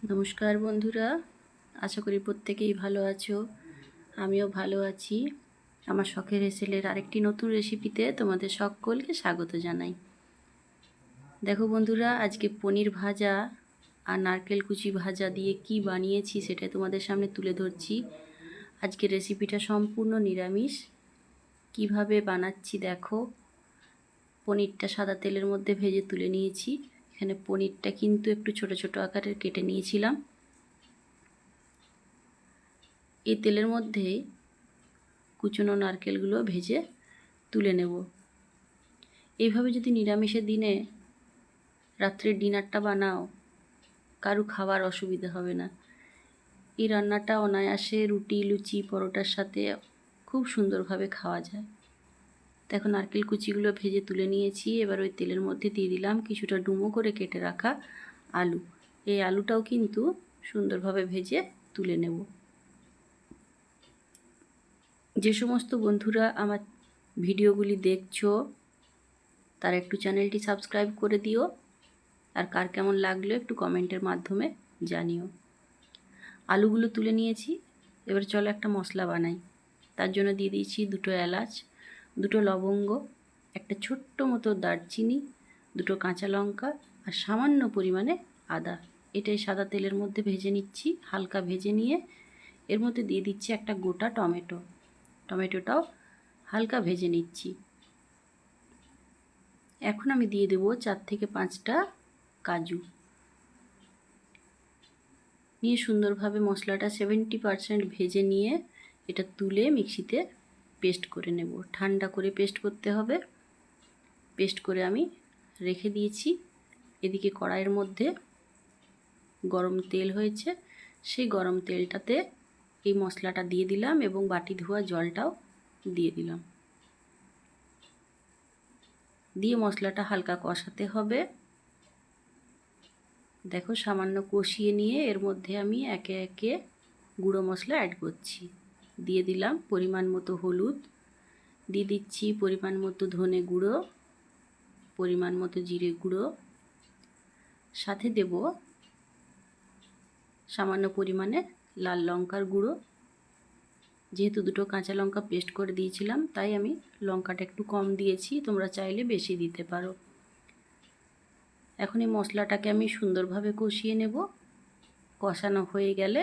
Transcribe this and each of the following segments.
নমস্কার বন্ধুরা, আশা করি প্রত্যেকেই ভালো আছো। আমিও ভালো আছি। আমার শখের হেসেলের আরেকটি নতুন রেসিপিতে তোমাদের সকলকে স্বাগত জানাই। দেখো বন্ধুরা, আজকে পনির ভাজা আর নারকেল কুচি ভাজা দিয়ে কি বানিয়েছি সেটা তোমাদের সামনে তুলে ধরছি। আজকের রেসিপিটা সম্পূর্ণ নিরামিষ। কিভাবে বানাচ্ছি দেখো। পনিরটা সাদা তেলের মধ্যে ভেজে তুলে নিয়েছি। এখানে পনিরটা কিন্তু একটু ছোট ছোট আকারের কেটে নিয়েছিলাম। এই তেলের মধ্যে কুচনো নারকেলগুলো ভেজে তুলে নেব। এইভাবে যদি নিরামিষের দিনে রাত্রের ডিনারটা বানাও, কারো খাবার অসুবিধা হবে না। এই রান্নাটা অনায়াসে রুটি, লুচি, পরোটার সাথে খুব সুন্দরভাবে খাওয়া যায়। দেখো নারকেল কুচিগুলো ভেজে তুলে নিয়েছি। এবার ওই তেলের মধ্যে দিয়ে দিলাম কিছুটা ডুমো করে কেটে রাখা আলু। এই আলুটাও কিন্তু সুন্দরভাবে ভেজে তুলে নেব। যে সমস্ত বন্ধুরা আমার ভিডিওগুলি দেখছো তারা একটু চ্যানেলটি সাবস্ক্রাইব করে দিও, আর কার কেমন লাগলো একটু কমেন্টের মাধ্যমে জানিও। আলুগুলো তুলে নিয়েছি। এবার চলো একটা মশলা বানাই। তার জন্য দিয়ে দিয়েছি 2টো এলাচ, 2টো লবঙ্গ, একটা ছোট্ট মতো দারচিনি, 2টো কাঁচা লঙ্কা আর সামান্য পরিমাণে আদা। এটাই সাদা তেলের মধ্যে ভেজে নিচ্ছি। হালকা ভেজে নিয়ে এর মধ্যে দিয়ে দিচ্ছি একটা গোটা টমেটো। টমেটোটাও হালকা ভেজে নিচ্ছি। এখন আমি দিয়ে দেবো 4 থেকে 5টা কাজু। নিয়ে সুন্দরভাবে মশলাটা 70% ভেজে নিয়ে এটা তুলে মিক্সিতে পেস্ট করে নেব। ঠান্ডা করে পেস্ট করতে হবে। পেস্ট করে আমি রেখে দিয়েছি। এদিকে কড়াইয়ের মধ্যে গরম তেল হয়েছে। সেই গরম তেলটাতে এই মশলাটা দিয়ে দিলাম এবং বাটি ধোয়া জলটাও দিয়ে দিলাম। দিয়ে মশলাটা হালকা কষাতে হবে। দেখো সামান্য কষিয়ে নিয়ে এর মধ্যে আমি একে একে গুঁড়ো মশলা অ্যাড করছি। দিয়ে দিলাম পরিমাণ মতো হলুদ, দিয়ে দিচ্ছি পরিমাণ মতো ধনে গুঁড়ো, পরিমাণ মতো জিরে গুঁড়ো, সাথে দেব সামান্য পরিমাণে লাল লঙ্কার গুঁড়ো। যেহেতু 2টো কাঁচা লঙ্কা পেস্ট করে দিয়েছিলাম তাই আমি লঙ্কাটা একটু কম দিয়েছি, তোমরা চাইলে বেশি দিতে পারো। এখন এই মশলাটাকে আমি সুন্দরভাবে কষিয়ে নেব। কষানো হয়ে গেলে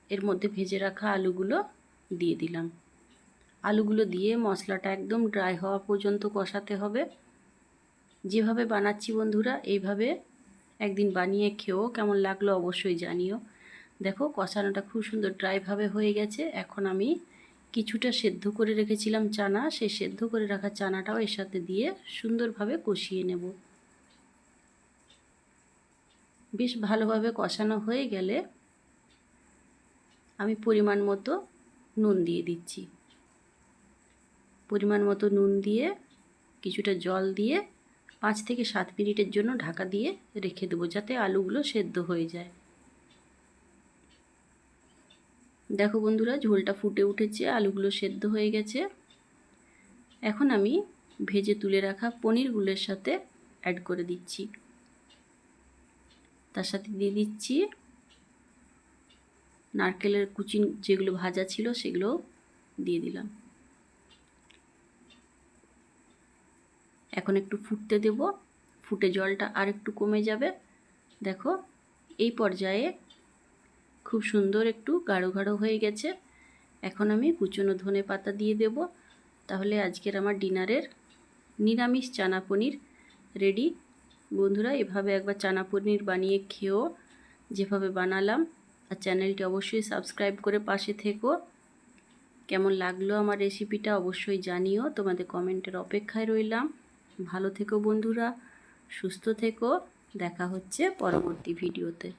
এর মধ্যে ভেজে রাখা আলুগুলো দিয়ে দিলাম। আলুগুলো দিয়ে মশলাটা একদম ড্রাই হওয়া পর্যন্ত কষাতে হবে। যেভাবে বানাচ্ছি বন্ধুরা এইভাবে একদিন বানিয়ে খেও, কেমন লাগলো অবশ্যই জানিও। দেখো কষানোটা খুব সুন্দর ড্রাইভাবে হয়ে গেছে। এখন আমি কিছুটা সেদ্ধ করে রেখেছিলাম চানা, সেই সেদ্ধ করে রাখা চানাটাও এর সাথে দিয়ে সুন্দরভাবে কষিয়ে নেব। বেশ ভালোভাবে কষানো হয়ে গেলে আমি পরিমাণ মতো নুন দিয়ে দিচ্ছি। পরিমাণ মতো নুন দিয়ে কিছুটা জল দিয়ে 5 থেকে 7 মিনিটের জন্য ঢাকা দিয়ে রেখে দেবো, যাতে আলুগুলো সেদ্ধ হয়ে যায়। দেখো বন্ধুরা ঝোলটা ফুটে উঠেছে, আলুগুলো সেদ্ধ হয়ে গেছে। এখন আমি ভেজে তুলে রাখা পনিরগুলোর সাথে অ্যাড করে দিচ্ছি। তার সাথে দিয়ে দিচ্ছি নারকেলের কুচি, যেগুলো ভাজা ছিল সেগুলো দিয়ে দিলাম। এখন একটু ফুটতে দেব। ফুটে জলটা আর একটু কমে যাবে। দেখো এই পর্যায়ে খুব সুন্দর একটু গাঢ় গাঢ় হয়ে গেছে। এখন আমি কুচনো ধনে পাতা দিয়ে দেব। তাহলে আজকের আমার ডিনারের নিরামিষ চানা পনির রেডি। বন্ধুরা এভাবে একবার চানা পনির বানিয়ে খেও যেভাবে বানালাম। আর চ্যানেলটি অবশ্যই সাবস্ক্রাইব করে পাশে থেকো। কেমন লাগলো আমার রেসিপিটা অবশ্যই জানিও। তোমাদের কমেন্টের অপেক্ষায় রইলাম। ভালো থেকো বন্ধুরা, সুস্থ থেকো। দেখা হচ্ছে পরবর্তী ভিডিওতে।